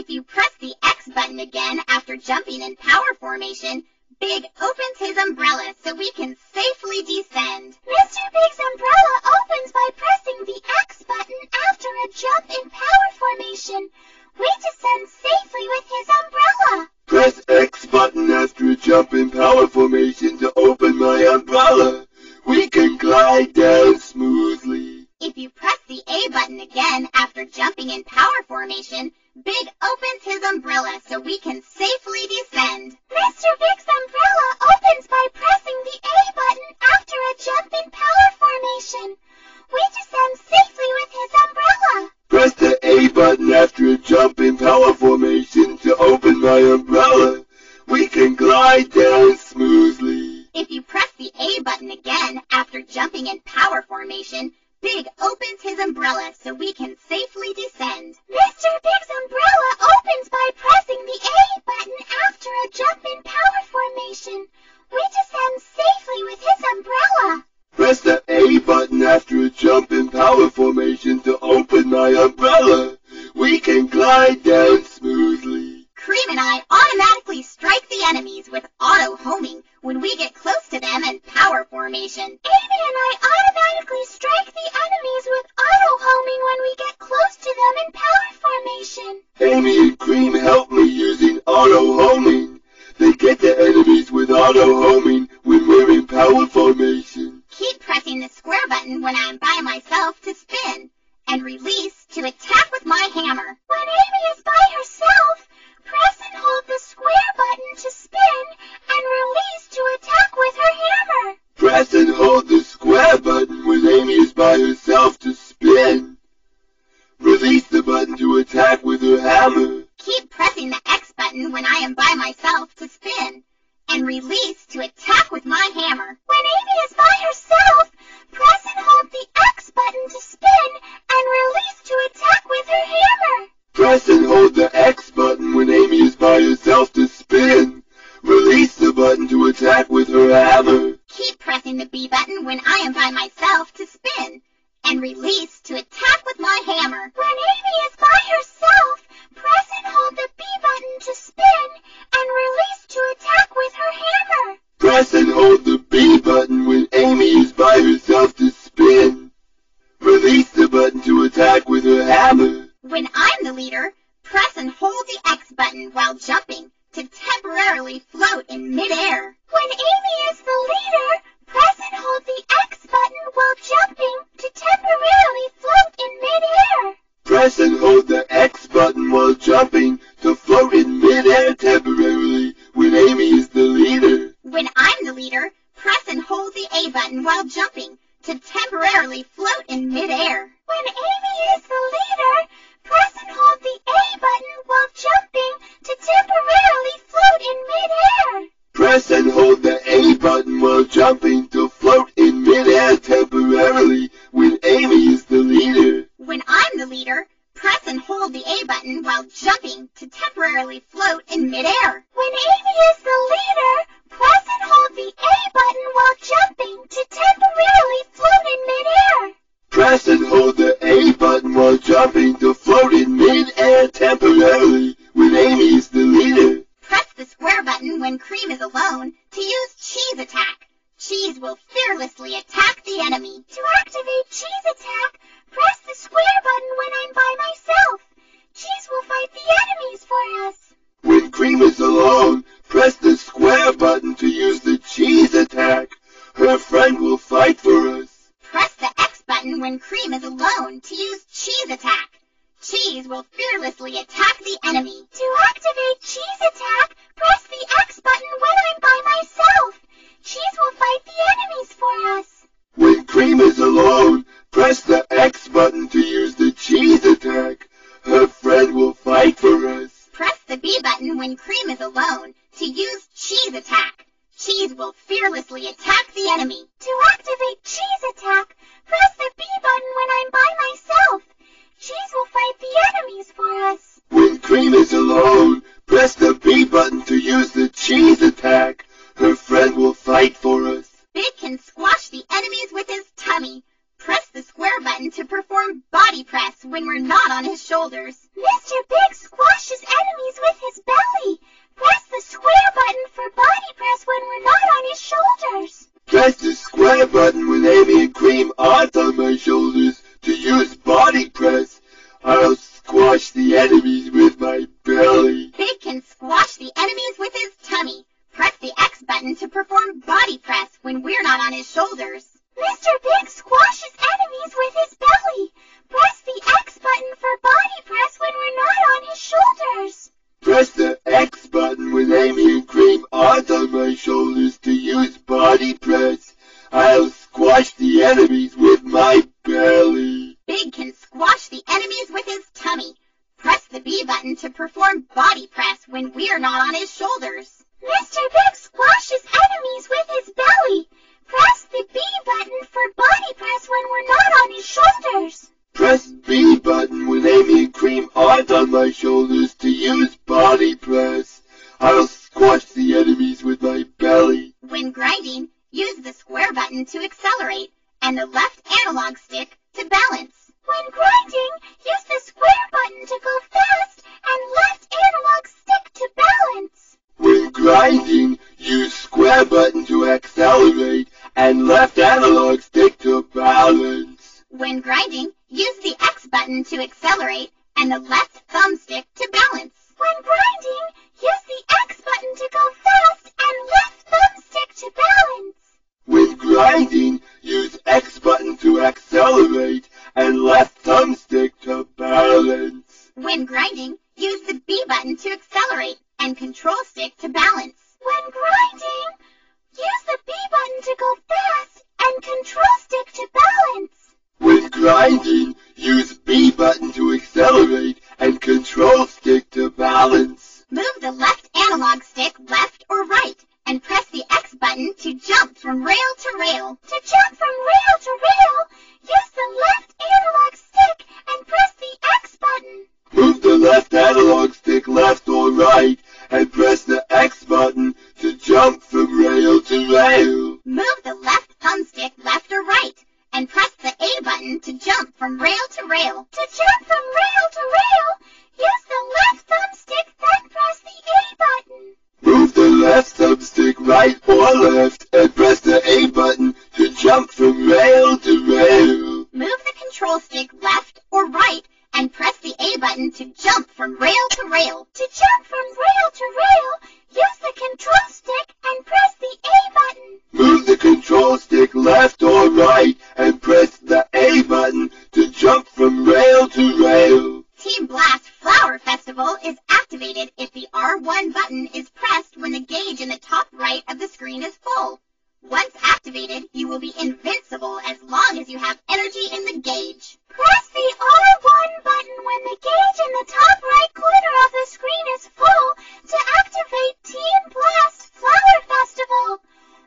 If you press the X button again after jumping in power formation, Big opens his umbrella so we can safely descend. Mr. Big's umbrella opens by pressing the X button after a jump in power formation. We descend safely with his umbrella. Press X button after a jump in power formation to open my umbrella. We can glide down smoothly. If you press the A button again after jumping in power formation, Big opens his umbrella so we can safely descend. Mr. Big's umbrella opens by pressing the A button after a jump in power formation. We descend safely with his umbrella. Press the A button after a jump in power formation to open my umbrella. We can glide down smoothly. If you press the A button again after jumping in power formation, Big opens his umbrella so we can safely descend. Mr. Big's umbrella opens by pressing the A button after a jump in power formation. We descend safely with his umbrella. Press the A button after a jump in power formation to open my umbrella. We can glide down smoothly. Cream and I automatically strike the enemies with auto-homing when we get close to them in power formation. Amy and I automatically strike the enemies with auto-homing when we get close to them in power formation. Amy and Cream help me using auto-homing. They get the enemies with auto-homing when we're in power formation. Keep pressing the square button when I'm by myself to spin, and release to attack with my hammer. When Amy is by herself, press and hold the square button to spin and release to attack with her hammer. Press and hold the square button when Amy is by herself to spin. Release the button to attack with her hammer. Keep pressing the X button when I am by myself to spin, and release to attack with my hammer. When Amy is by herself, press and hold the X button to spin and release to attack with her hammer. Press and hold the X button when Amy is by herself to spin. Release the button to attack with her hammer. Keep pressing the B button when I am by myself to spin, and release to attack with my hammer. When Amy is by herself, press and hold the B button to spin and release to attack with her hammer. Press and hold the B button when Amy is by herself to spin. Release the button to attack with her hammer. When I'm the leader, press and hold the X button while jumping to temporarily float in midair. When Amy is the leader, press and hold the X button while jumping to temporarily float in midair. Press and hold the X button while jumping to float in midair temporarily when Amy is the leader. When I'm the leader, press and hold the A button while jumping to temporarily float in midair. When Amy is the leader, press and hold the A button while jumping to temporarily float in midair. Press and hold the A button while jumping to float in midair temporarily when Amy is the leader. When I'm the leader, press and hold the A button while jumping to temporarily float in midair. When Amy is the leader, press and hold the A button while jumping to temporarily float in midair. Press and hold the A button while jumping to float in midair temporarily when Amy is the leader. Press the square button when Cream is alone to use Cheese Attack. Cheese will fearlessly attack the enemy. To activate Cheese Attack, press the square button when I'm by myself. Cheese will fight the enemies for us. When Cream is alone, press the square button to use the Cheese Attack. Her friend will fight for us. Press the X button when Cream is alone to use Cheese Attack. Cheese will fearlessly attack the enemy. To activate Cheese Attack, press the X button when I'm by myself. Cheese will fight the enemies for us. When Cream is alone, press the X button to use the Cheese Attack. Her friend will fight for us. Press the B button when Cream is alone to use Cheese Attack. Cheese will fearlessly attack the enemy. To activate Cheese Attack, press the B button when I'm by myself. Cheese will fight the enemies for us. When Cream is alone, press the B button to use the Cheese Attack. Her friend will fight for us. Big can squash the enemies with his tummy. Press the square button to perform body press when we're not on his shoulders. Mr. Big squashes enemies with my belly. Big can squash the enemies with his tummy. Press the X button to perform body press when we're not on his shoulders. Mr. Big squashes enemies with his belly. Press the X button for body press when we're not on his shoulders. Press the X button when Amy and Cream aren't on my shoulders to use body press. I'll squash the enemies with my belly. Big can squash the enemies with his tummy. Press the B button to perform body press when we're not on his shoulders. Mr. Big squashes enemies with his belly. Press the B button for body press when we're not on his shoulders. Press B button when Amy and Cream aren't on my shoulders to use body press. I'll squash the enemies with my belly. When grinding, use the square button to accelerate and the left analog stick to balance. When grinding, use the square button to go fast and left analog stick to balance. When grinding, use square button to accelerate and left analog stick to balance. When grinding, use the X button to accelerate and the left thumbstick to balance. When grinding, use the X button to go fast and left thumbstick to balance. When grinding, use X button to accelerate and left thumbstick to balance. When grinding, use the B button to accelerate and control stick to balance. When grinding, use the B button to go fast and control stick to balance. When grinding, use B button to accelerate and control stick to balance. Move the left analog stick left or right and press the X button to jump from rail to rail. To jump from rail to rail, use the left analog stick and press the X button. Move the left analog stick left or right and press the X button to jump from rail to rail. Move the left thumbstick left or right and press the A button to jump from rail to rail. To jump from rail to rail, use the left thumbstick, then press the A button. Move the left thumbstick right or left and press the A button to jump from rail to rail. Move the control stick left or right and press the A button to jump from rail to rail. To jump from rail to rail, use the control stick and press the A button. Move the control stick left or right and press the A button to jump from rail to rail. Team Blast Flower Festival is activated if the R1 button is pressed when the gauge in the top right of the screen is full. Once activated, you will be invincible as long as you have energy in the gauge. Press the R1 button when the gauge in the top right corner of the screen is full to activate Team Blast Flower Festival.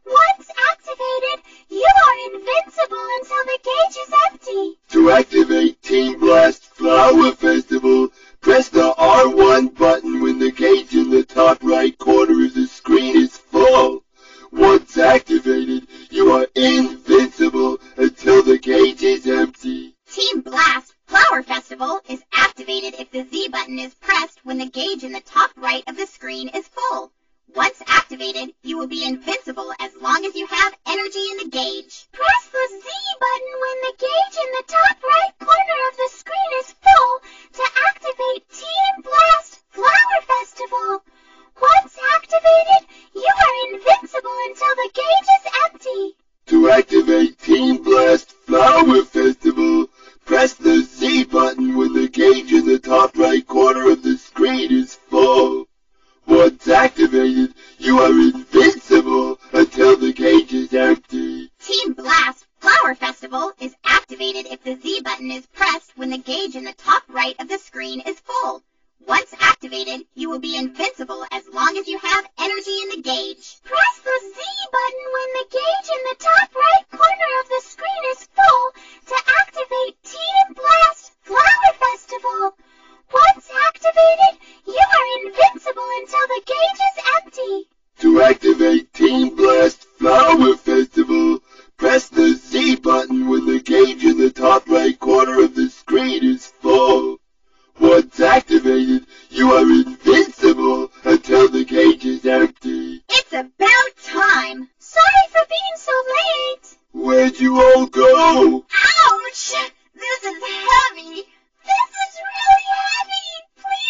Once activated, you are invincible until the gauge is empty. To activate Team Blast Flower Festival, press the R1 button when the gauge in the top right corner of the screen is full. Once activated, you are invincible until the gauge is empty. Team Blast Flower Festival is activated if the Z button is pressed when the gauge in the top right of the screen is full. Once activated, you will be invincible as long as you have energy in the gauge. Press the Z button when the gauge in the top right corner of the screen is full to activate Team Blast Flower Festival. Once activated, you are invincible until the gauge is empty. To activate Team Blast Flower Festival, press the Z button when the gauge in the top right corner of the screen is full. Once activated, you are invincible until the gauge is empty. Team Blast Flower Festival is activated if the Z button is pressed when the gauge in the top right of the screen is full. Once activated, you will be invincible as long as you have energy in the gauge. Press the Z button when the gauge in the top right corner of the screen is full to activate Team Blast Flower Festival. Once activated, you are invincible until the gauge is empty. To activate Team Blast Flower Festival, press the Z button when the gauge in the top right corner of the screen is full. Once activated, you are invincible until the gauge is empty. It's about time. Sorry for being so late. Where'd you all go? Ouch! This is heavy. This is really heavy. Please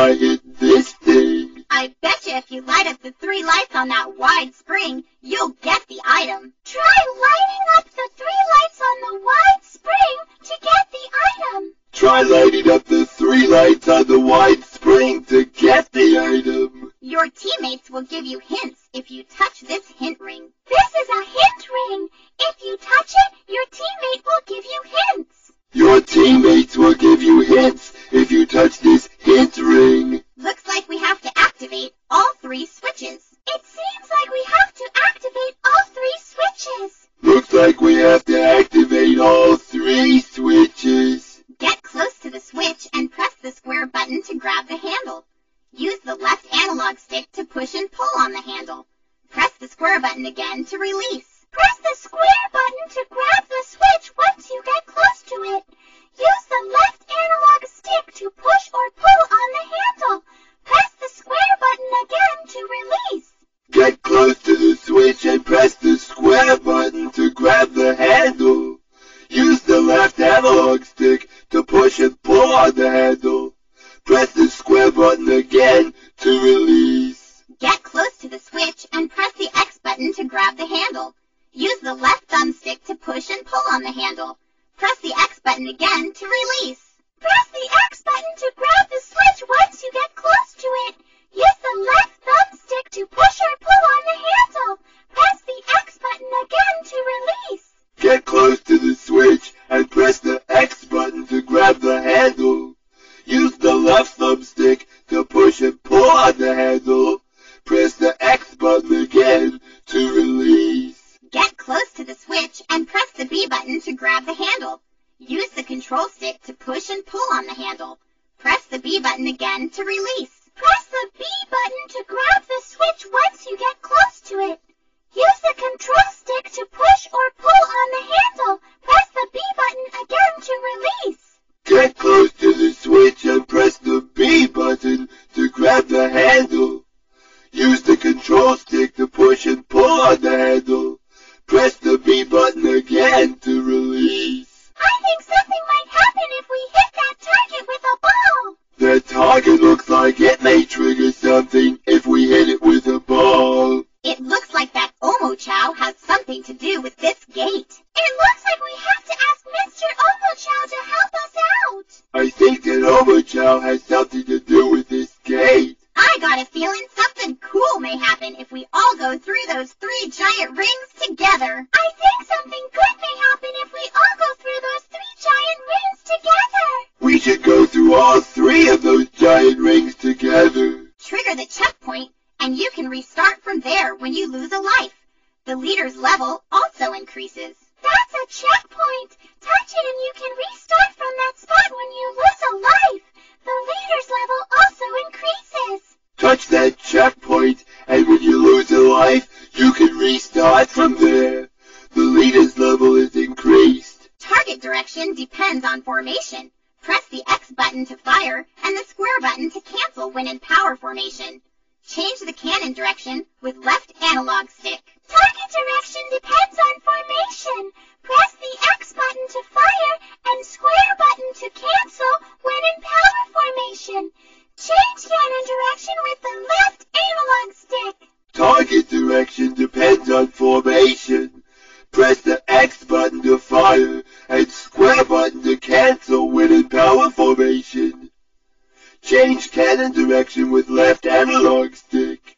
I hit this thing. I betcha if you light up the 3 lights on that wide spring, you'll get the item. Try lighting up the 3 lights on the wide spring to get the item. Try lighting up the 3 lights on the wide spring to get the item. Your teammates will give you hints if you touch this hint ring. This is a hint ring. If you touch it, your teammate will give you hints. Your teammates will give you hints if you touch this hint ring. Looks like we have to activate all 3 switches. It seems like we have to activate all 3 switches. Looks like we have to activate all 3 switches. Get close to the switch and press the square button to grab the handle. Use the left analog stick to push and pull on the handle. Press the square button again to release. Press the square button to grab the switch once you get close to it. Use the left analog stick to push or pull on the handle. Press the square button again to release. Get close to the switch and press the square button to grab the handle. Use the left analog stick to push and pull on the handle. Press the square button again to release. Get close to the switch and press the X button to grab the handle. Use the left thumbstick to push and pull on the handle. Press the X button again to release. Press the X button to grab the switch once you get close to it. Use the left thumbstick to push or pull on the handle. Press the X button again to release. Get close to the switch and press the X button to grab the handle. Use the left thumbstick to push and pull on the handle. Press the X button again to release. Get close to the switch and press the B button to grab the handle. Use the control stick to push and pull on the handle. Press the B button again to release. Press the B button to grab the switch once you get close to it. Use the control stick to push or pull on the handle. Press the B button again to release. Get close to the switch and press the B button to grab the handle. Use the control stick to push and pull on the handle. Press the B button again to release. I think something might happen if we hit that target with a ball. The target looks like it may trigger something if we hit it with a ball. It looks like that Omochao has something to do with this gate. It looks like we have to ask Mr. Omochao to help us out. I think that Omochao has something to do with this gate. I got a feeling something cool may happen if we all go through those 3 giant rings together. I think something good may happen if we all go through those 3 giant rings together. We should go through all 3 of those giant rings together. Trigger the checkpoint, and you can restart from there when you lose a life. The leader's level also increases. That's a checkpoint. Touch it and you can restart from that spot when you lose a life. The leader's level also increases. Touch that checkpoint, and when you lose a life, you can restart from there. The leader's level is increased. Target direction depends on formation. Press the X button to fire and the square button to cancel when in power formation. Change the cannon direction with left analog stick. Target direction depends on formation. Press the X button to fire and square button to cancel when in power formation. Change cannon direction with the left analog stick. Target direction depends on formation. Press the X button to fire and square button to cancel when in power formation. Change cannon direction with left analog stick.